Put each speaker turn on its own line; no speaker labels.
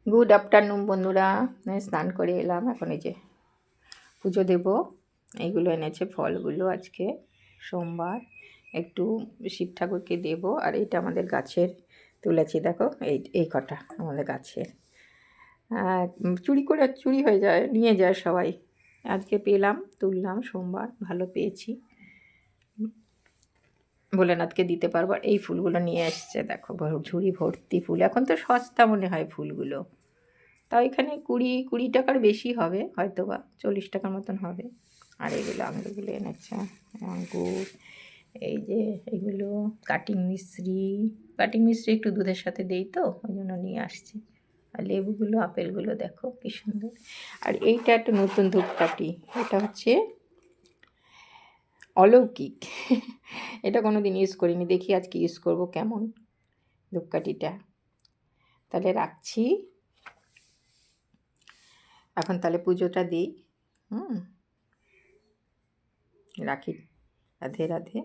Good afternoon বন্ধুরা। স্নান করে এলাম, এখন এই যে পুজো দেব। এইগুলো এনেছে ফলগুলো, আজকে সোমবার, একটু শিব ঠাকুরকে দেব। আর এইটা আমাদের গাছের তুলেছি, দেখো এই কটা আমাদের গাছের। চুরি হয়ে যায়, নিয়ে যায় সবাই। আজকে পেলাম, তুললাম, সোমবার ভালো পেয়েছি, ভোলেনাথকে দিতে পারবো। এই ফুলগুলো নিয়ে এসছে, দেখো ঝুড়ি ভর্তি ফুল। এখন তো সস্তা মনে হয় ফুলগুলো, তাও এখানে 20 টাকার বেশি হবে, হয়তো বা 40 টাকার মতন হবে। আর এগুলো আঙুরগুলো এনেছে, আঙ্গুর। এই যে এগুলো কাটিং মিশ্রি একটু দুধের সাথে দেই তো, ওই জন্য নিয়ে আসছি। আর লেবুগুলো, আপেলগুলো দেখো কি সুন্দর। আর এইটা একটা নতুন ধূপকাঠি, এটা হচ্ছে অলৌকিক। এটা কোনো দিন ইউজ করিনি, দেখি আজকে ইউজ করব কেমন ধূপকাঠিটা। তাহলে রাখছি এখন, তাহলে পুজোটা দিই। রাখি। রাধে রাধে।